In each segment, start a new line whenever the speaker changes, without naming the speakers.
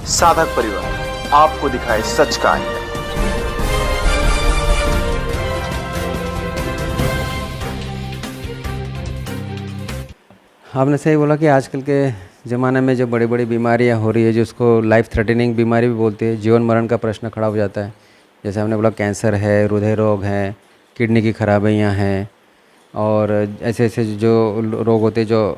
साधक परिवार आपको दिखाए सच का आईना।
आपने सही बोला कि आजकल के ज़माने में जो बड़ी बड़ी बीमारियां हो रही है, जो उसको लाइफ थ्रेटनिंग बीमारी भी बोलते हैं, जीवन मरण का प्रश्न खड़ा हो जाता है। जैसे हमने बोला कैंसर है, हृदय रोग है, किडनी की खराबियां हैं और ऐसे ऐसे जो रोग होते हैं जो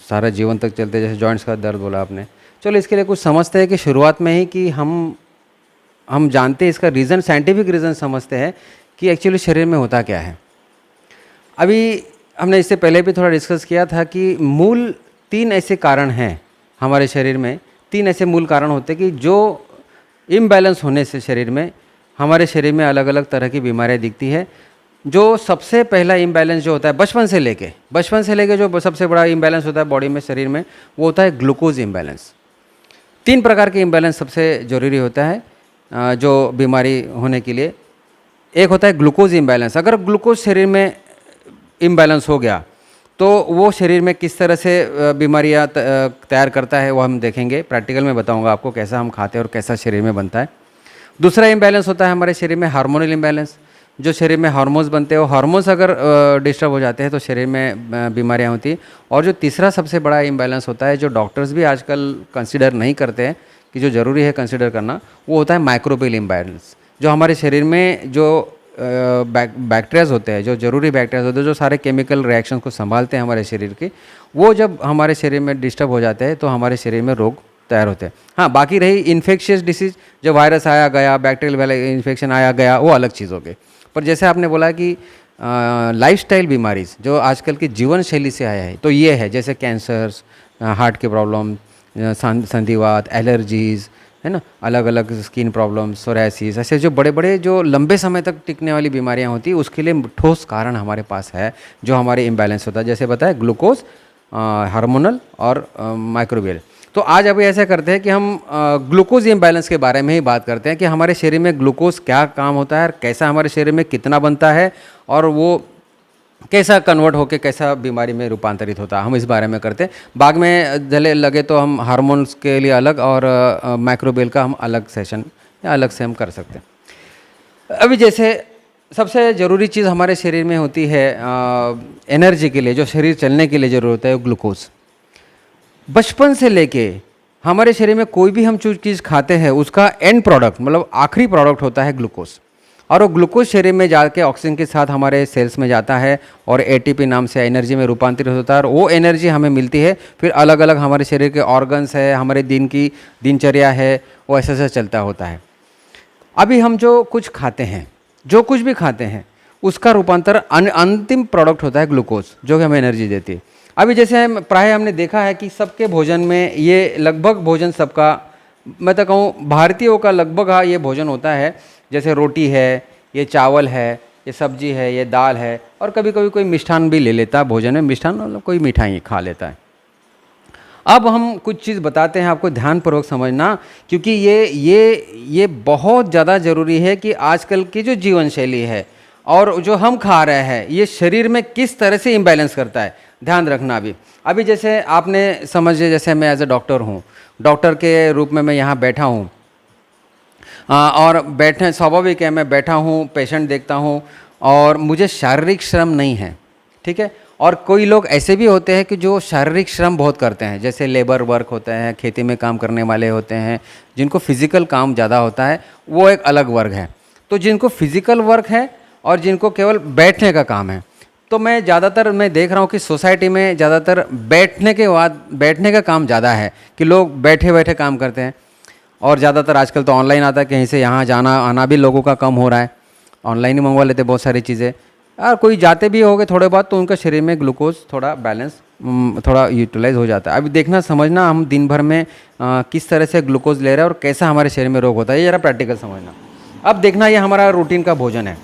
सारा जीवन तक चलते हैं, जैसे जॉइंट्स का दर्द बोला आपने। चलो इसके लिए कुछ समझते हैं कि शुरुआत में ही कि हम जानते हैं इसका रीज़न, साइंटिफिक रीज़न समझते हैं कि एक्चुअली शरीर में होता क्या है। अभी हमने इससे पहले भी थोड़ा डिस्कस किया था कि मूल 3 ऐसे कारण हैं हमारे शरीर में, 3 ऐसे मूल कारण होते हैं कि जो इम्बैलेंस होने से शरीर में, हमारे शरीर में अलग अलग तरह की बीमारियां दिखती है। जो सबसे पहला इम्बैलेंस जो होता है बचपन से लेके जो सबसे बड़ा इम्बैलेंस होता है बॉडी में, शरीर में, वो होता है ग्लूकोज इम्बैलेंस। 3 प्रकार के इम्बैलेंस सबसे ज़रूरी होता है जो बीमारी होने के लिए। एक होता है ग्लूकोज इम्बैलेंस। अगर ग्लूकोज शरीर में इम्बैलेंस हो गया तो वो शरीर में किस तरह से बीमारियां तैयार करता है वो हम देखेंगे। प्रैक्टिकल में बताऊंगा आपको कैसा हम खाते हैं और कैसा शरीर में बनता है। दूसरा इम्बैलेंस होता है हमारे शरीर में हार्मोनल इम्बैलेंस। जो शरीर में हार्मोन्स बनते हैं, वो हार्मोन्स अगर डिस्टर्ब हो जाते हैं तो शरीर में बीमारियां होती हैं। और जो तीसरा सबसे बड़ा इम्बैलेंस होता है, जो डॉक्टर्स भी आजकल कंसिडर नहीं करते हैं कि जो ज़रूरी है कंसिडर करना, वो होता है माइक्रोबियल इम्बैलेंस। जो हमारे शरीर में जो बैक्टीरियाज होते हैं, जो ज़रूरी बैक्टीरियाज होते हैं, जो सारे केमिकल रिएक्शन को संभालते हैं हमारे शरीर के, वो जब हमारे शरीर में डिस्टर्ब हो जाते हैं तो हमारे शरीर में रोग तैयार होते हैं। हाँ, बाकी रही इन्फेक्शियस डिसीज़, जो वायरस आया गया, बैक्टीरियल वाला इन्फेक्शन आया गया, वो अलग चीज़ हो गई। पर जैसे आपने बोला कि लाइफस्टाइल बीमारीज जो आजकल की जीवन शैली से आया है, तो ये है जैसे कैंसर्स, हार्ट के प्रॉब्लम, संधिवात, एलर्जीज़, है ना, अलग अलग स्किन प्रॉब्लम्स, सोरायसिस, ऐसे जो बड़े बड़े जो लंबे समय तक टिकने वाली बीमारियां होती है, उसके लिए ठोस कारण हमारे पास है जो हमारे इम्बैलेंस होता है। जैसे बताया ग्लूकोज, हार्मोनल और माइक्रोबियल। तो आज अभी ऐसा करते हैं कि हम ग्लूकोज इम्बैलेंस के बारे में ही बात करते हैं कि हमारे शरीर में ग्लूकोज क्या काम होता है और कैसा हमारे शरीर में कितना बनता है और वो कैसा कन्वर्ट होकर कैसा बीमारी में रूपांतरित होता है, हम इस बारे में करते हैं। बाद में जले लगे तो हम हार्मोन्स के लिए अलग और माइक्रोबियल का हम अलग सेशन या अलग से हम कर सकते हैं। अभी जैसे सबसे ज़रूरी चीज़ हमारे शरीर में होती है एनर्जी के लिए, जो शरीर चलने के लिए ज़रूरत है, वो ग्लूकोज। बचपन से लेके हमारे शरीर में कोई भी हम चीज़ खाते हैं, उसका एंड प्रोडक्ट मतलब आखिरी प्रोडक्ट होता है ग्लूकोज। और वो ग्लूकोज शरीर में जाके ऑक्सीजन के साथ हमारे सेल्स में जाता है और एटीपी नाम से एनर्जी में रूपांतरित होता है और वो एनर्जी हमें मिलती है। फिर अलग अलग हमारे शरीर के ऑर्गन्स है, हमारे दिन की दिनचर्या है, वो ऐसे ऐसे चलता होता है। अभी हम जो कुछ खाते हैं, जो कुछ भी खाते हैं, उसका रूपांतर अंतिम प्रोडक्ट होता है ग्लूकोज, जो कि हमें एनर्जी देती है। अभी जैसे प्राय हमने देखा है कि सबके भोजन में ये लगभग भोजन सबका, मैं तो कहूँ भारतीयों का लगभग हाँ ये भोजन होता है। जैसे रोटी है, ये चावल है, ये सब्जी है, ये दाल है, और कभी कभी कोई मिष्ठान भी ले लेता है भोजन में। मिष्ठान मतलब कोई मिठाई खा लेता है। अब हम कुछ चीज़ बताते हैं, आपको ध्यानपूर्वक समझना, क्योंकि ये बहुत ज़्यादा ज़रूरी है कि आजकल की जो जीवन शैली है और जो हम खा रहे हैं, ये शरीर में किस तरह से इम्बैलेंस करता है, ध्यान रखना। अभी जैसे आपने समझिए, जैसे मैं एज ए डॉक्टर हूँ, डॉक्टर के रूप में मैं यहाँ बैठा हूँ और बैठे स्वाभाविक है, मैं बैठा हूँ, पेशेंट देखता हूँ और मुझे शारीरिक श्रम नहीं है, ठीक है। और कोई लोग ऐसे भी होते हैं कि जो शारीरिक श्रम बहुत करते हैं, जैसे लेबर वर्क होते हैं, खेती में काम करने वाले होते हैं, जिनको फिजिकल काम ज़्यादा होता है, वो एक अलग वर्ग है। तो जिनको फिजिकल वर्क है और जिनको केवल बैठने का काम है, तो मैं ज़्यादातर मैं देख रहा हूँ कि सोसाइटी में ज़्यादातर बैठने का काम ज़्यादा है, कि लोग बैठे बैठे काम करते हैं। और ज़्यादातर आजकल तो ऑनलाइन आता है, कहीं से यहाँ जाना आना भी लोगों का कम हो रहा है, ऑनलाइन ही मंगवा लेते बहुत सारी चीज़ें। और कोई जाते भी होंगे थोड़े बहुत तो उनका शरीर में ग्लूकोज थोड़ा बैलेंस थोड़ा यूटिलाइज हो जाता है। अभी देखना समझना हम दिन भर में किस तरह से ग्लूकोज ले रहे हैं और कैसा हमारे शरीर में रोग होता है, ये ज़रा प्रैक्टिकल समझना। अब देखना, ये हमारा रूटीन का भोजन है।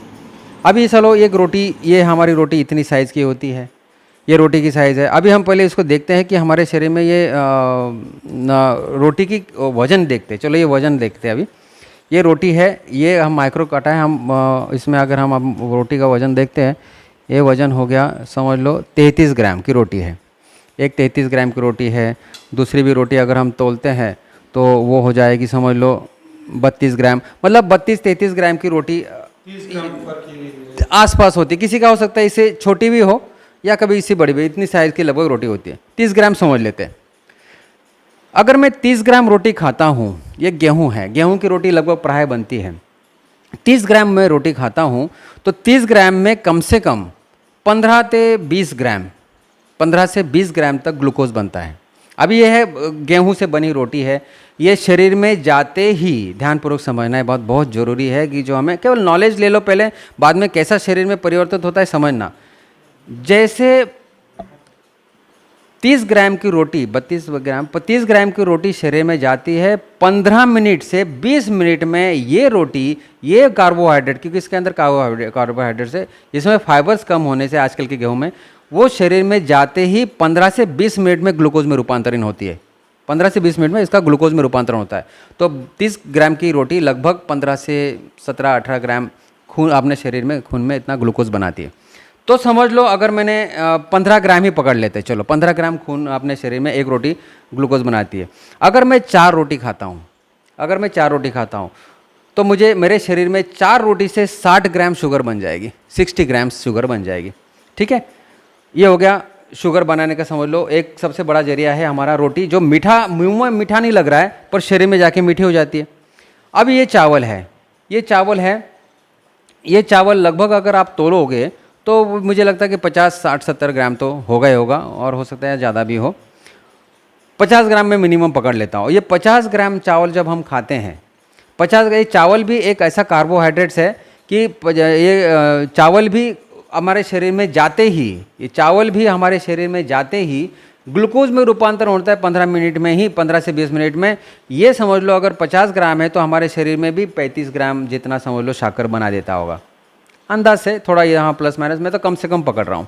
अभी चलो एक रोटी, ये हमारी रोटी इतनी साइज़ की होती है, ये रोटी की साइज़ है। अभी हम पहले इसको देखते हैं कि हमारे शरीर में ये रोटी की वज़न देखते हैं। चलो ये वज़न देखते हैं। अभी ये रोटी है, ये हम माइक्रो काटा है, हम इसमें अगर हम अब रोटी का वज़न देखते हैं, ये वज़न हो गया समझ लो 33 ग्राम की रोटी है। एक 33 ग्राम की रोटी है। दूसरी भी रोटी अगर हम तोलते हैं तो वो हो जाएगी समझ लो 32 ग्राम, मतलब 32-33 ग्राम की रोटी
30 ग्राम पर
आसपास होती है। किसी का हो सकता है इससे छोटी भी हो या कभी इससे बड़ी भी, इतनी साइज़ की लगभग रोटी होती है। 30 ग्राम समझ लेते हैं। अगर मैं 30 ग्राम रोटी खाता हूँ, ये गेहूँ है, गेहूँ की रोटी लगभग प्राय बनती है, 30 ग्राम मैं रोटी खाता हूँ तो 30 ग्राम में कम से कम 15 से 20 ग्राम 15 से 20 ग्राम तक ग्लूकोज बनता है। अभी यह है गेहूं से बनी रोटी है, ये शरीर में जाते ही ध्यानपूर्वक समझना है, बहुत बहुत ज़रूरी है कि जो हमें केवल नॉलेज ले लो पहले, बाद में कैसा शरीर में परिवर्तित होता है समझना। जैसे 30 ग्राम की रोटी 30 ग्राम की रोटी शरीर में जाती है, 15 मिनट से 20 मिनट में ये रोटी, ये कार्बोहाइड्रेट, क्योंकि इसके अंदर कार्बोहाइड्रेट्स है, इसमें फाइबर्स कम होने से आजकल के गेहूं में, वो शरीर में जाते ही 15 से 20 मिनट में ग्लूकोज में रूपांतरण होती है। 15 से 20 मिनट में इसका ग्लूकोज में रूपांतरण होता है। तो 30 ग्राम की रोटी लगभग 15 से 17-18 ग्राम खून अपने शरीर में, खून में इतना ग्लूकोज बनाती है। तो समझ लो अगर मैंने 15 ग्राम ही पकड़ लेते, चलो 15 ग्राम खून अपने शरीर में एक रोटी ग्लूकोज बनाती है। अगर मैं 4 रोटी खाता हूँ, तो मुझे मेरे शरीर में 4 रोटी से 60 ग्राम शुगर बन जाएगी, 60 ग्राम शुगर बन जाएगी। ठीक है, ये हो गया शुगर बनाने का। समझ लो एक सबसे बड़ा जरिया है हमारा रोटी, जो मीठा, मुंह में मीठा नहीं लग रहा है पर शरीर में जाके मीठी हो जाती है। अब ये चावल है, ये चावल लगभग अगर आप तोलोगे तो मुझे लगता है कि 50, 60, 70 ग्राम तो होगा ही होगा, और हो सकता है ज़्यादा भी हो। 50 ग्राम में मिनिमम पकड़ लेता हूँ। ये 50 ग्राम चावल जब हम खाते हैं, 50 ये चावल भी एक ऐसा कार्बोहाइड्रेट्स है कि ये चावल भी हमारे शरीर में जाते ही ग्लूकोज में रूपांतरण होता है 15 मिनट में ही, 15 से 20 मिनट में। ये समझ लो अगर 50 ग्राम है तो हमारे शरीर में भी 35 ग्राम जितना समझ लो शक्कर बना देता होगा, अंदाज से, थोड़ा यहाँ प्लस माइनस, मैं तो कम से कम पकड़ रहा हूँ।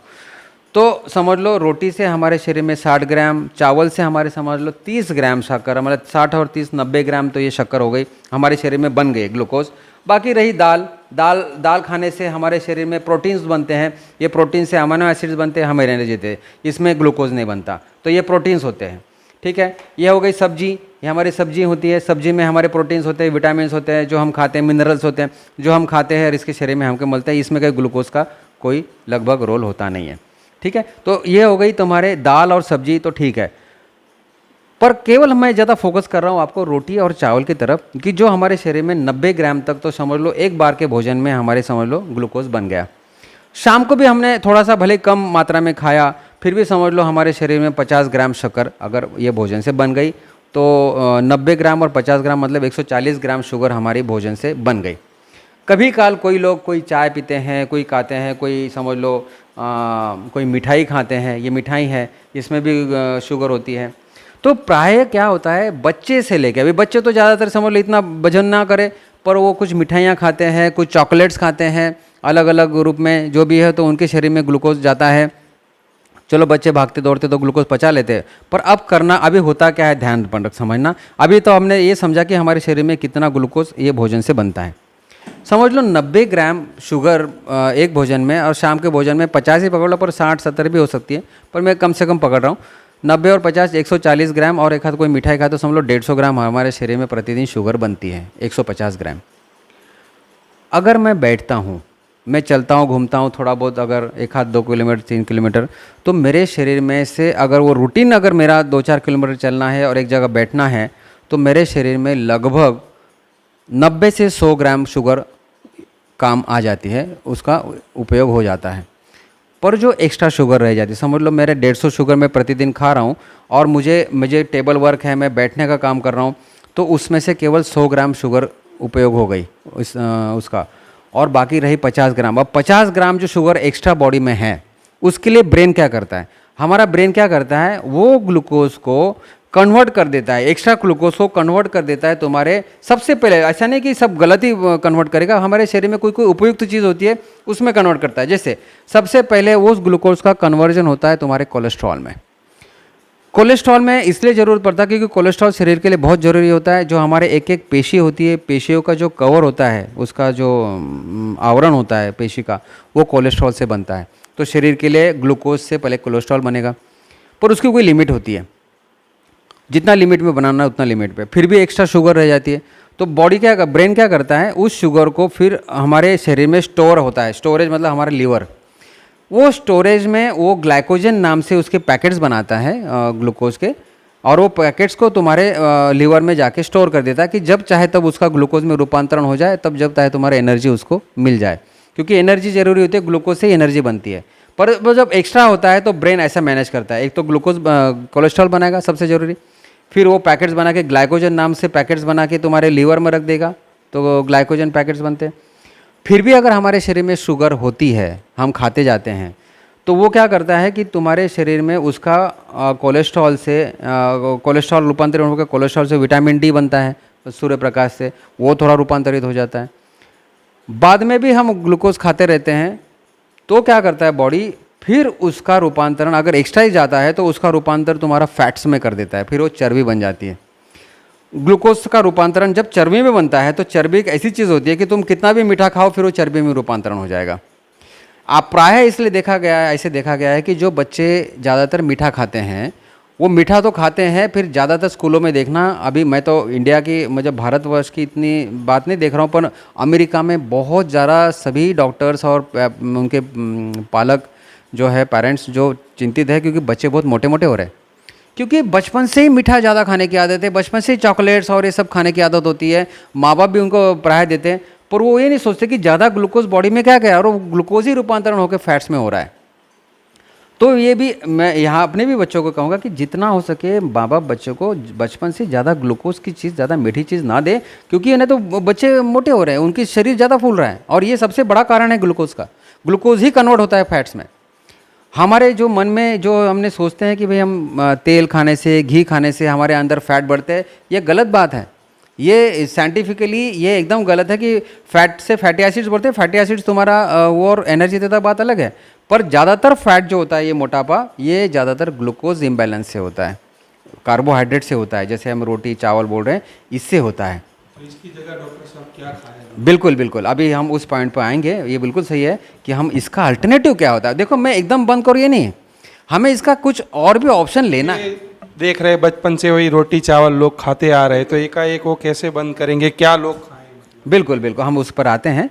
तो समझ लो रोटी से हमारे शरीर में 60 ग्राम, चावल से हमारे समझ लो 30 ग्राम शक्कर, मतलब 60 और 30 90 ग्राम तो ये शक्कर हो गई, हमारे शरीर में बन गई ग्लूकोज। बाकी रही दाल खाने से हमारे शरीर में प्रोटीन्स बनते हैं, ये प्रोटीन से अमीनो एसिड्स बनते हैं, हमें एनर्जी देते हैं, इसमें ग्लूकोज नहीं बनता, तो ये प्रोटीन्स होते हैं। ठीक है, ये हो गई सब्जी, ये हमारी सब्जी होती है, सब्जी में हमारे प्रोटीन्स होते हैं, विटामिन्स होते हैं जो हम खाते हैं, मिनरल्स होते हैं जो हम खाते हैं और इसके शरीर में हमको मिलते हैं, इसमें कोई ग्लूकोज का कोई लगभग रोल होता नहीं है। ठीक है, तो ये हो गई तुम्हारे दाल और सब्जी, तो ठीक है। पर केवल मैं ज़्यादा फोकस कर रहा हूँ आपको रोटी और चावल की तरफ, कि जो हमारे शरीर में 90 ग्राम तक तो समझ लो एक बार के भोजन में हमारे समझ लो ग्लूकोज बन गया। शाम को भी हमने थोड़ा सा भले कम मात्रा में खाया, फिर भी समझ लो हमारे शरीर में 50 ग्राम शक्कर अगर ये भोजन से बन गई, तो 90 ग्राम और 50 ग्राम मतलब 140 ग्राम शुगर हमारी भोजन से बन गई। कभी काल कोई लोग कोई चाय पीते हैं, कोई खाते हैं, कोई समझ लो कोई मिठाई खाते हैं, ये मिठाई है, इसमें भी शुगर होती है। तो प्राय क्या होता है, बच्चे से लेके, अभी बच्चे तो ज़्यादातर समझ लो इतना वजन ना करे, पर वो कुछ मिठाइयाँ खाते हैं, कुछ चॉकलेट्स खाते हैं अलग अलग रूप में, जो भी है, तो उनके शरीर में ग्लूकोज जाता है। चलो बच्चे भागते दौड़ते तो ग्लूकोज पचा लेते हैं, पर अब करना, अभी होता क्या है ध्यानपूर्वक समझना। अभी तो हमने ये समझा कि हमारे शरीर में कितना ग्लूकोज ये भोजन से बनता है। समझ लो 90 ग्राम शुगर एक भोजन में, और शाम के भोजन में 50 ही पकड़ लो, पर 60-70 भी हो सकती है, पर मैं कम से कम पकड़ रहा हूँ। 90 और 50 140 ग्राम, और एक हाथ कोई मिठाई खाए तो समझ लो 150 ग्राम हमारे शरीर में प्रतिदिन शुगर बनती है, 150 ग्राम। अगर मैं बैठता हूँ, मैं चलता हूँ, घूमता हूँ थोड़ा बहुत, अगर 1 हाथ 2 किलोमीटर 3 किलोमीटर, तो मेरे शरीर में से अगर वो रूटीन अगर मेरा 2-4 किलोमीटर चलना है और एक जगह बैठना है, तो मेरे शरीर में लगभग 90 से 100 ग्राम शुगर काम आ जाती है, उसका उपयोग हो जाता है। पर जो एक्स्ट्रा शुगर रह जाती है, समझ लो मेरे 150 शुगर मैं प्रतिदिन खा रहा हूँ, और मुझे टेबल वर्क है, मैं बैठने का काम कर रहा हूँ, तो उसमें से केवल 100 ग्राम शुगर उपयोग हो गई उसका, और बाकी रही 50 ग्राम। अब 50 ग्राम जो शुगर एक्स्ट्रा बॉडी में है, उसके लिए ब्रेन क्या करता है, हमारा ब्रेन क्या करता है, वो ग्लूकोज को कन्वर्ट कर देता है, एक्स्ट्रा ग्लूकोज को कन्वर्ट कर देता है तुम्हारे। सबसे पहले ऐसा नहीं कि सब गलत ही कन्वर्ट करेगा, हमारे शरीर में कोई उपयुक्त चीज़ होती है उसमें कन्वर्ट करता है। जैसे सबसे पहले वो ग्लूकोज का कन्वर्जन होता है तुम्हारे कोलेस्ट्रॉल में। कोलेस्ट्रॉल में इसलिए ज़रूरत पड़ता है क्योंकि कोलेस्ट्रॉल शरीर के लिए बहुत ज़रूरी होता है। जो हमारे एक एक पेशी होती है, पेशियों का जो कवर होता है, उसका जो आवरण होता है पेशी का, वो कोलेस्ट्रॉल से बनता है। तो शरीर के लिए ग्लूकोज से पहले कोलेस्ट्रॉल बनेगा, पर उसकी कोई लिमिट होती है। जितना लिमिट में बनाना है उतना लिमिट पे, फिर भी एक्स्ट्रा शुगर रह जाती है। तो बॉडी क्या, ब्रेन क्या करता है, उस शुगर को फिर हमारे शरीर में स्टोर होता है, स्टोरेज मतलब हमारा लीवर, वो स्टोरेज में वो ग्लाइकोजन नाम से उसके पैकेट्स बनाता है ग्लूकोज के, और वो पैकेट्स को तुम्हारे लीवर में जाके स्टोर कर देता है कि जब चाहे तब उसका ग्लूकोज में रूपांतरण हो जाए, तब जब चाहे तुम्हारा एनर्जी उसको मिल जाए, क्योंकि एनर्जी जरूरी होती है, ग्लूकोज से एनर्जी बनती है। पर वो जब एक्स्ट्रा होता है तो ब्रेन ऐसा मैनेज करता है, एक तो ग्लूकोज कोलेस्ट्रॉल बनाएगा सबसे ज़रूरी, फिर वो पैकेट्स बना के ग्लाइकोजन नाम से पैकेट्स बना के तुम्हारे लीवर में रख देगा, तो ग्लाइकोजन पैकेट्स बनते हैं। फिर भी अगर हमारे शरीर में शुगर होती है, हम खाते जाते हैं, तो वो क्या करता है कि तुम्हारे शरीर में उसका कोलेस्ट्रॉल से कोलेस्ट्रॉल रूपांतरित होकर कोलेस्ट्रॉल से विटामिन डी बनता है सूर्य प्रकाश से, वो थोड़ा रूपांतरित हो जाता है। बाद में भी हम ग्लूकोज खाते रहते हैं, तो क्या करता है बॉडी, फिर उसका रूपांतरण अगर एक्स्ट्रा ही जाता है तो उसका रूपांतर तुम्हारा फैट्स में कर देता है, फिर वो चर्बी बन जाती है। ग्लूकोज का रूपांतरण जब चर्बी में बनता है तो चर्बी एक ऐसी चीज़ होती है कि तुम कितना भी मीठा खाओ फिर वो चर्बी में रूपांतरण हो जाएगा। आप प्रायः इसलिए देखा गया है, ऐसे देखा गया है कि जो बच्चे ज़्यादातर मीठा खाते हैं, वो मीठा तो खाते हैं, फिर ज़्यादातर स्कूलों में देखना, अभी मैं तो इंडिया की, मतलब भारतवर्ष की इतनी बात नहीं देख रहा हूँ, पर अमेरिका में बहुत ज़्यादा सभी डॉक्टर्स और उनके पालक जो है, पेरेंट्स जो चिंतित है क्योंकि बच्चे बहुत मोटे मोटे हो रहे हैं, क्योंकि बचपन से ही मीठा ज़्यादा खाने की आदत है, बचपन से ही चॉकलेट्स और ये सब खाने की आदत होती है, माँ बाप भी उनको प्राय देते हैं, पर वो ये नहीं सोचते कि ज़्यादा ग्लूकोज बॉडी में क्या क्या, और वो ग्लूकोज ही रूपांतरण होकर फैट्स में हो रहा है। तो ये भी मैं यहाँ अपने भी बच्चों को कहूँगा कि जितना हो सके माँ बाप बच्चों को बचपन से ज़्यादा ग्लूकोज की चीज़, ज़्यादा मीठी चीज़ ना दे, क्योंकि नहीं तो बच्चे मोटे हो रहे हैं, उनकी शरीर ज़्यादा फूल रहा है, और ये सबसे बड़ा कारण है ग्लूकोज का। ग्लूकोज ही कन्वर्ट होता है फैट्स में। हमारे जो मन में जो हमने सोचते हैं कि भाई हम तेल खाने से, घी खाने से हमारे अंदर फैट बढ़ते हैं, ये गलत बात है। ये साइंटिफिकली ये एकदम गलत है कि फैट से फैटी एसिड्स बढ़ते हैं। फैटी एसिड्स तुम्हारा वो और एनर्जी देता, बात अलग है, पर ज़्यादातर फैट जो होता है, ये मोटापा, ये ज़्यादातर ग्लूकोज इम्बैलेंस से होता है, कार्बोहाइड्रेट से होता है, जैसे हम रोटी चावल बोल रहे हैं, इससे होता है।
तो इसकी जगह डॉक्टर साहब क्या खाएं?
बिल्कुल बिल्कुल, अभी हम उस पॉइंट पर आएंगे। ये बिल्कुल सही है कि हम इसका अल्टरनेटिव क्या होता है। देखो, मैं एकदम बंद करूँ ये नहीं है, हमें इसका कुछ और भी ऑप्शन लेना है।
देख रहे बचपन से वही रोटी चावल लोग खाते आ रहे, तो एकाएक वो कैसे बंद करेंगे, क्या लोग खाएं?
बिल्कुल बिल्कुल, हम उस पर आते हैं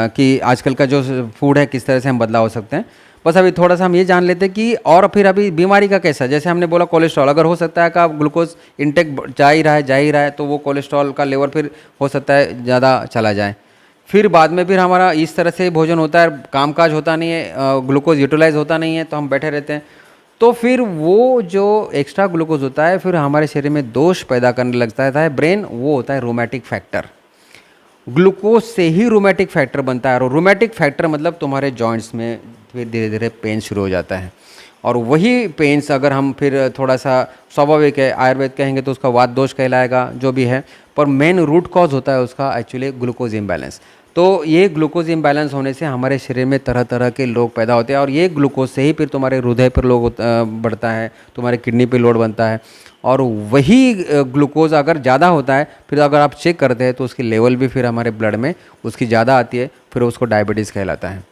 कि आजकल का जो फूड है किस तरह से हम बदलाव हो सकते हैं। बस अभी थोड़ा सा हम ये जान लेते हैं कि और फिर अभी बीमारी का कैसा, जैसे हमने बोला कोलेस्ट्रॉल, अगर हो सकता है कि आप ग्लूकोज इंटेक जा ही रहा है तो वो कोलेस्ट्रॉल का लेवल फिर हो सकता है ज़्यादा चला जाए। फिर बाद में फिर हमारा इस तरह से भोजन होता है, कामकाज होता नहीं है, ग्लूकोज यूटिलाइज होता नहीं है, तो हम बैठे रहते हैं, तो फिर वो जो एक्स्ट्रा ग्लूकोज होता है फिर हमारे शरीर में दोष पैदा करने लगता है ब्रेन, वो होता है रोमैटिक फैक्टर। ग्लूकोज से ही रोमैटिक फैक्टर बनता है, और रोमैटिक फैक्टर मतलब तुम्हारे जॉइंट्स में फिर धीरे धीरे पेन शुरू हो जाता है, और वही पेन्स अगर हम फिर थोड़ा सा स्वाभाविक है, आयुर्वेद कहेंगे तो उसका वात दोष कहलाएगा, जो भी है, पर मेन रूट कॉज होता है उसका एक्चुअली ग्लूकोज इम्बैलेंस। तो ये ग्लूकोज इम्बैलेंस होने से हमारे शरीर में तरह तरह के रोग पैदा होते हैं, और ये ग्लूकोज से ही फिर तुम्हारे हृदय पर लोड बढ़ता है, तुम्हारे किडनी पे लोड बनता है, और वही ग्लूकोज अगर ज़्यादा होता है फिर अगर आप चेक करते हैं तो उसकी लेवल भी फिर हमारे ब्लड में उसकी ज़्यादा आती है, फिर उसको डायबिटीज़ कहलाता है।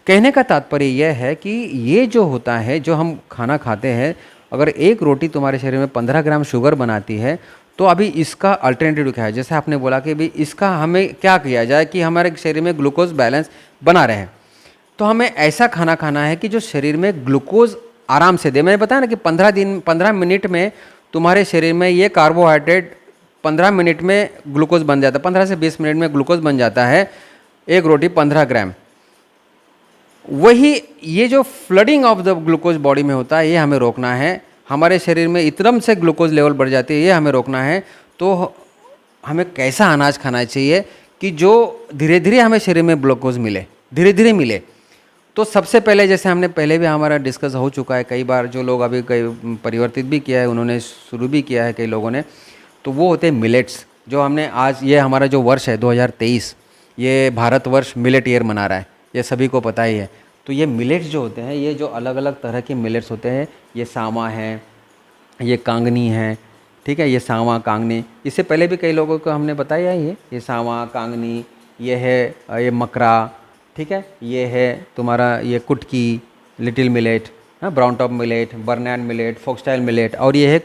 कहने का तात्पर्य यह है कि ये जो होता है, जो हम खाना खाते हैं, अगर एक रोटी तुम्हारे शरीर में 15 ग्राम शुगर बनाती है, तो अभी इसका अल्टरनेटिव क्या है। जैसे आपने बोला कि भाई इसका हमें क्या किया जाए कि हमारे शरीर में ग्लूकोज बैलेंस बना रहे, तो हमें ऐसा खाना खाना है कि जो शरीर में ग्लूकोज आराम से दे। मैंने बताया ना कि 15 मिनट में तुम्हारे शरीर में ये कार्बोहाइड्रेट 15 मिनट में ग्लूकोज बन जाता है, 15 से 20 मिनट में ग्लूकोज बन जाता है, एक रोटी 15 ग्राम। वही ये जो flooding of the glucose body में होता है, ये हमें रोकना है। हमारे शरीर में एकदम से ग्लूकोज लेवल बढ़ जाती है, ये हमें रोकना है। तो हमें कैसा अनाज खाना चाहिए कि जो धीरे धीरे हमें शरीर में ग्लूकोज मिले, धीरे धीरे मिले। तो सबसे पहले, जैसे हमने पहले भी हमारा डिस्कस हो चुका है कई बार, जो लोग अभी कई परिवर्तित भी किया है, उन्होंने शुरू भी किया है कई लोगों ने, तो वो होते हैं मिलेट्स। जो हमने आज, ये हमारा जो वर्ष है 2023, ये भारतवर्ष मिलेट ईयर मना रहा है, ये सभी को पता ही है। तो ये मिलेट्स जो होते हैं, ये जो अलग अलग तरह के मिलेट्स होते हैं, ये सावा है, ये कांगनी है, ठीक है, ये सावा कांगनी, इससे पहले भी कई लोगों को हमने बताया ही है। ये सावा कांगनी, ये है ये मकरा, ठीक है, ये है तुम्हारा ये कुटकी, लिटिल मिलेट, हाँ, brown top millet, barnyard millet, foxtail millet, और ये है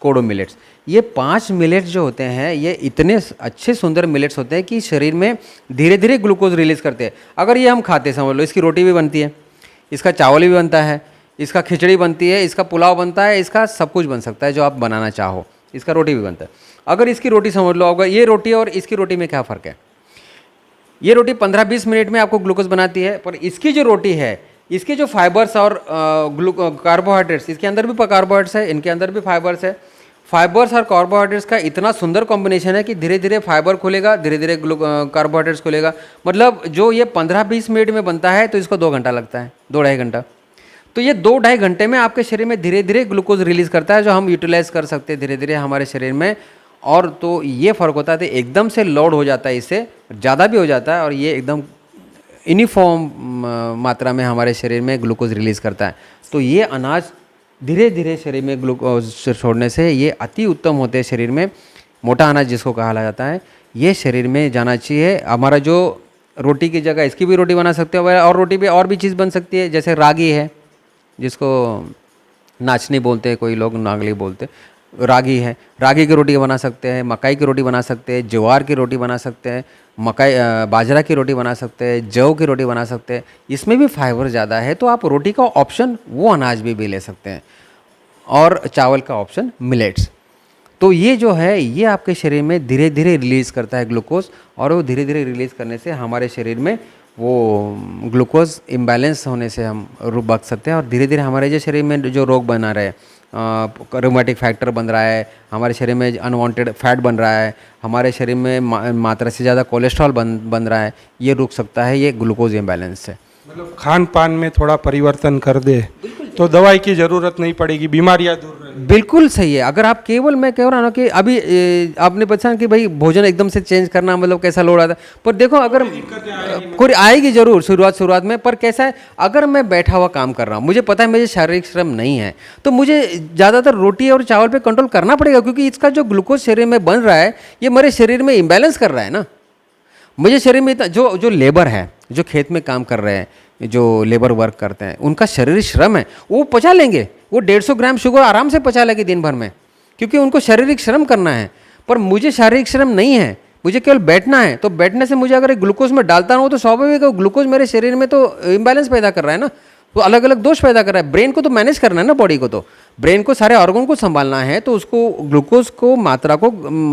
कोडो मिलेट्स। ये 5 मिलेट्स जो होते हैं ये इतने अच्छे सुंदर मिलेट्स होते हैं कि शरीर में धीरे धीरे ग्लूकोज रिलीज़ करते हैं। अगर ये हम खाते, समझ लो इसकी रोटी भी बनती है, इसका चावल भी बनता है, इसका खिचड़ी बनती है, इसका पुलाव बनता है, इसका सब कुछ बन सकता है जो आप बनाना चाहो, इसका रोटी भी बनता है। अगर इसकी रोटी समझ लो, अगर ये रोटी और इसकी रोटी में क्या फ़र्क है? ये रोटी 15-20 मिनट में आपको ग्लूकोज बनाती है, पर इसकी जो रोटी है, इसके जो फाइबर्स और कार्बोहाइड्रेट्स, इसके अंदर भी कार्बोहाइड्रेट्स है, इनके अंदर भी फाइबर्स है। फाइबर्स और कार्बोहाइड्रेट्स का इतना सुंदर कॉम्बिनेशन है कि धीरे धीरे फाइबर खुलेगा, धीरे धीरे कार्बोहाइड्रेट्स खुलेगा। मतलब जो ये 15-20 मिनट में बनता है तो इसको 2 घंटा लगता है, 2-2.5 घंटा। तो ये 2-2.5 घंटे में आपके शरीर में धीरे धीरे ग्लूकोज रिलीज़ करता है, जो हम यूटिलाइज कर सकते हैं धीरे धीरे हमारे शरीर में। और तो ये फ़र्क होता है, तो एकदम से लोड हो जाता है, इससे ज़्यादा भी हो जाता है, और ये एकदम यूनिफॉर्म मात्रा में हमारे शरीर में ग्लूकोज रिलीज़ करता है। तो ये अनाज धीरे धीरे शरीर में ग्लूकोज छोड़ने से ये अति उत्तम होते हैं शरीर में। मोटा अनाज जिसको कहा जाता है, ये शरीर में जाना चाहिए। हमारा जो रोटी की जगह इसकी भी रोटी बना सकते हो, और रोटी पे और भी चीज़ बन सकती है, जैसे रागी है, जिसको नाचनी बोलते हैं, कोई लोग नागली बोलते हैं। रागी है, रागी की रोटी बना सकते हैं, मकाई की रोटी बना सकते हैं, ज्वार की रोटी बना सकते हैं, बाजरा की रोटी बना सकते हैं, जौ की रोटी बना सकते हैं। इसमें भी फाइबर ज़्यादा है, तो आप रोटी का ऑप्शन वो अनाज भी ले सकते हैं, और चावल का ऑप्शन मिलेट्स। तो ये जो है ये आपके शरीर में धीरे धीरे रिलीज़ करता है ग्लूकोज, और वो धीरे धीरे रिलीज़ करने से हमारे शरीर में वो ग्लूकोज इम्बैलेंस होने से हम बच सकते हैं। और धीरे धीरे हमारे जो शरीर में जो रोग बना रहे, रोमेटिक फैक्टर बन रहा है, हमारे शरीर में अनवांटेड फैट बन रहा है, हमारे शरीर में मात्रा से ज़्यादा कोलेस्ट्रॉल बन रहा है, ये रुक सकता है ये ग्लूकोज इम्बैलेंस से।
मतलब खान पान में थोड़ा परिवर्तन कर दे तो दवाई की ज़रूरत नहीं पड़ेगी, बीमारियां दूर रहेंगी।
बिल्कुल सही है। अगर आप केवल, मैं कह रहा हूँ ना कि अभी आपने पूछा कि भाई भोजन एकदम से चेंज करना मतलब कैसा लोड आता है, पर देखो अगर कोई आएगी ज़रूर शुरुआत में, पर कैसा है, अगर मैं बैठा हुआ काम कर रहा हूँ, मुझे पता है मुझे शारीरिक श्रम नहीं है, तो मुझे ज़्यादातर रोटी और चावल पे कंट्रोल करना पड़ेगा, क्योंकि इसका जो ग्लूकोज शरीर में बन रहा है ये मेरे शरीर में इम्बैलेंस कर रहा है ना। मुझे शरीर में जो लेबर है, जो खेत में काम कर रहे हैं, जो लेबर वर्क करते हैं, उनका शारीरिक श्रम है, वो पचा लेंगे, वो 150 ग्राम शुगर आराम से पचा लेंगे दिन भर में, क्योंकि उनको शारीरिक श्रम करना है। पर मुझे शारीरिक श्रम नहीं है, मुझे केवल बैठना है, तो बैठने से मुझे अगर ग्लूकोज में डालता हूँ तो स्वाभाविक है ग्लूकोज मेरे शरीर में तो इम्बैलेंस पैदा कर रहा है ना, तो अलग अलग दोष पैदा कर रहा है। ब्रेन को तो मैनेज करना है ना, बॉडी को, तो ब्रेन को सारे ऑर्गन को संभालना है, तो उसको ग्लूकोज को मात्रा को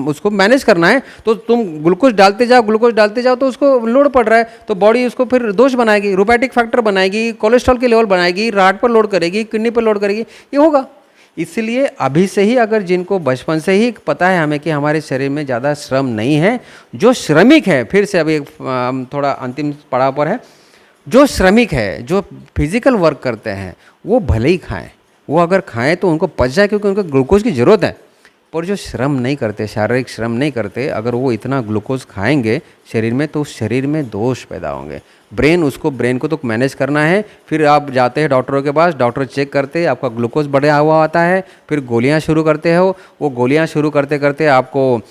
उसको मैनेज करना है। तो तुम ग्लूकोज डालते जाओ तो उसको लोड पड़ रहा है, तो बॉडी उसको फिर दोष बनाएगी, रोमैटिक फैक्टर बनाएगी, कोलेस्ट्रॉल के लेवल बनाएगी, हार्ट पर लोड करेगी, किडनी पर लोड करेगी, ये होगा। इसलिए अभी से ही, अगर जिनको बचपन से ही पता है हमें कि हमारे शरीर में ज़्यादा श्रम नहीं है, जो श्रमिक है, फिर से अभी थोड़ा अंतिम पड़ाव पर है, जो श्रमिक है, जो फिजिकल वर्क करते हैं, वो भले ही खाएं, वो अगर खाएं तो उनको पच जाए, क्योंकि उनको ग्लूकोज की ज़रूरत है। पर जो श्रम नहीं करते, शारीरिक श्रम नहीं करते, अगर वो इतना ग्लूकोज खाएंगे शरीर में, तो उस शरीर में दोष पैदा होंगे। ब्रेन को तो मैनेज करना है। फिर आप जाते हैं डॉक्टरों के पास, डॉक्टर चेक करते हैं, आपका ग्लूकोज बढ़ा हुआ आता है, फिर गोलियां शुरू करते हो। वो गोलियां शुरू करते करते आपको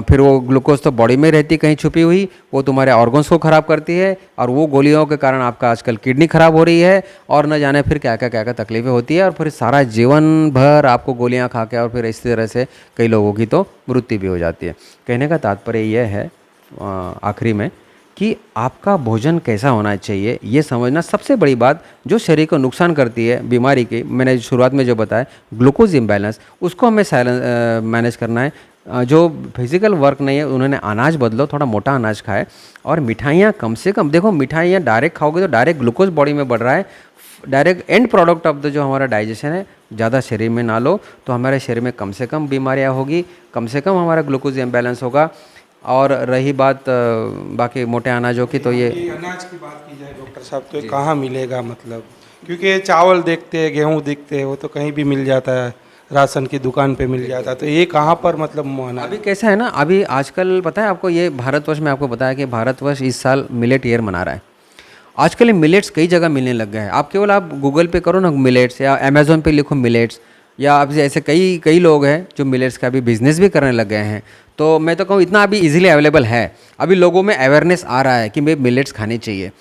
फिर वो ग्लूकोज तो बॉडी में रहती कहीं छुपी हुई, वो तुम्हारे ऑर्गन्स को ख़राब करती है, और वो गोलियों के कारण आपका आजकल किडनी ख़राब हो रही है, और न जाने फिर क्या क्या तकलीफ़ें होती है, और फिर सारा जीवन भर आपको गोलियाँ खा के, और फिर इस तरह से कई लोगों की तो मृत्यु भी हो जाती है। कहने का तात्पर्य यह है आखिरी में कि आपका भोजन कैसा होना चाहिए, ये समझना सबसे बड़ी बात। जो शरीर को नुकसान करती है बीमारी की, मैंने शुरुआत में जो बताया ग्लूकोज इम्बैलेंस, उसको हमें मैनेज करना है। जो फिजिकल वर्क नहीं है उन्होंने अनाज बदलो, थोड़ा मोटा अनाज खाए, और मिठाइयाँ कम से कम। देखो मिठाइयाँ डायरेक्ट खाओगे तो डायरेक्ट ग्लूकोज बॉडी में बढ़ रहा है, direct and product of the जो हमारा डाइजेशन है ज़्यादा शरीर में ना लो, तो हमारे शरीर में कम से कम बीमारियाँ होगी, कम से कम हमारा ग्लूकोज इम्बैलेंस होगा। और रही बात बाकी मोटे अनाजों की, तो ये
अनाज की बात की जाए डॉक्टर साहब, तो कहाँ मिलेगा, मतलब क्योंकि चावल देखते हैं, गेहूँ दिखते हैं, वो तो कहीं भी मिल जाता है, राशन की दुकान पे मिल जाता है, तो ये कहाँ पर मतलब
अभी कैसा है ना, अभी आजकल पता है आपको, ये भारतवर्ष में आपको बताया कि भारतवर्ष इस साल मिलेट ईयर मना रहा है। आजकल मिलेट्स कई जगह मिलने लग गए हैं। आप केवल आप गूगल पे करो ना मिलेट्स, या अमेज़ोन पे लिखो मिलेट्स, या अब ऐसे कई लोग हैं जो मिलेट्स का भी बिज़नेस भी करने लग गए हैं। तो मैं तो कहूँ इतना अभी इजीली अवेलेबल है, अभी लोगों में अवेयरनेस आ रहा है कि भाई मिलेट्स खाने चाहिए।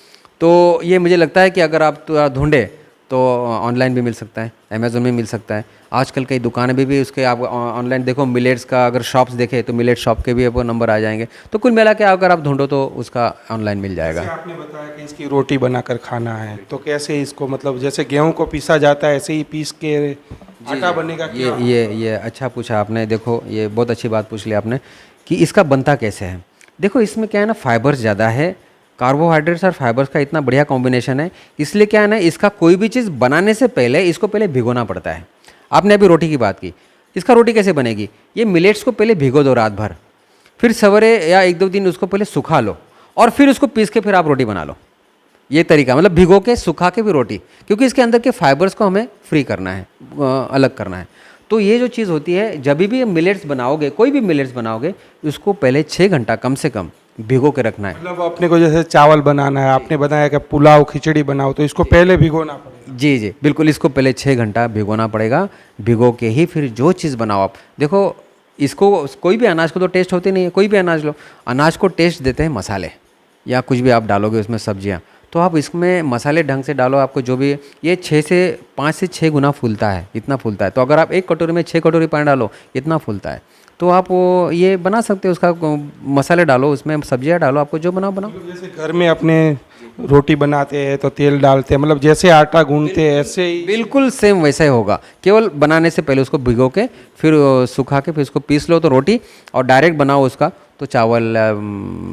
तो ये मुझे लगता है कि अगर आप ढूंढे तो ऑनलाइन भी मिल सकता है, अमेज़ोन में मिल सकता है। आजकल कई दुकानें भी उसके आप ऑनलाइन देखो, मिलेट्स का अगर शॉप्स देखें तो मिलेट शॉप के भी आपको नंबर आ जाएंगे। तो कुल मिला के अगर आप ढूंढो तो उसका ऑनलाइन मिल जाएगा।
जैसे आपने बताया कि इसकी रोटी बनाकर खाना है, तो कैसे इसको मतलब जैसे गेहूं को पीसा जाता है ऐसे ही पीस के आटा बनेगा क्या?
ये अच्छा पूछा आपने। देखो ये बहुत अच्छी बात पूछ ली आपने कि इसका बनता कैसे है। देखो इसमें क्या है ना, फाइबर्स ज़्यादा है, कार्बोहाइड्रेट्स और फाइबर्स का इतना बढ़िया कॉम्बिनेशन है, इसलिए क्या है ना, इसका कोई भी चीज़ बनाने से पहले इसको पहले भिगोना पड़ता है। आपने अभी रोटी की बात की, इसका रोटी कैसे बनेगी? ये मिलेट्स को पहले भिगो दो रात भर, फिर सवेरे या 1-2 दिन उसको पहले सुखा लो और फिर उसको पीस के फिर आप रोटी बना लो। ये तरीका, मतलब भिगो के सुखा के भी रोटी, क्योंकि इसके अंदर के फाइबर्स को हमें फ्री करना है, अलग करना है। तो ये जो चीज़ होती है, जब भी मिलेट्स बनाओगे, कोई भी मिलेट्स बनाओगे, उसको पहले 6 घंटा कम से कम भिगो के रखना है।
मतलब अपने को जैसे चावल बनाना है, आपने बताया कि पुलाव खिचड़ी बनाओ तो इसको पहले भिगोना पड़ेगा।
जी जी बिल्कुल, इसको पहले 6 घंटा भिगोना पड़ेगा। भिगो के ही फिर जो चीज़ बनाओ आप। देखो इसको, कोई भी अनाज को तो टेस्ट होती नहीं है, कोई भी अनाज लो, अनाज को टेस्ट देते हैं मसाले या कुछ भी आप डालोगे उसमें सब्जियां, तो आप इसमें मसाले ढंग से डालो। आपको जो भी ये 5 से 6 गुना फूलता है, इतना फूलता है। तो अगर आप 1 कटोरी में 6 कटोरी पानी डालो, इतना फूलता है, तो आप वो ये बना सकते हो। उसका मसाले डालो, उसमें सब्जियां डालो, आपको जो बनाओ बनाओ।
मतलब जैसे घर में अपने रोटी बनाते हैं तो तेल डालते हैं, मतलब जैसे आटा गूंदते हैं ऐसे ही
बिल्कुल सेम वैसा ही होगा। केवल बनाने से पहले उसको भिगो के फिर सुखा के फिर उसको पीस लो तो रोटी, और डायरेक्ट बनाओ उसका तो चावल,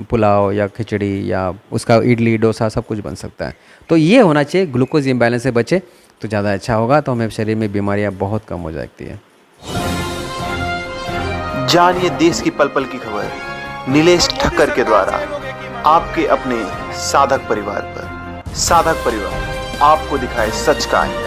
पुलाव या खिचड़ी या उसका इडली डोसा सब कुछ बन सकता है। तो ये होना चाहिए, ग्लूकोज इम्बैलेंस से बचे तो ज़्यादा अच्छा होगा, तो हमें शरीर में बीमारियाँ बहुत कम हो जाती है।
जानिए देश की पल पल की खबर नीलेश ठक्कर के द्वारा आपके अपने साधक परिवार पर। साधक परिवार आपको दिखाए सच का आईना।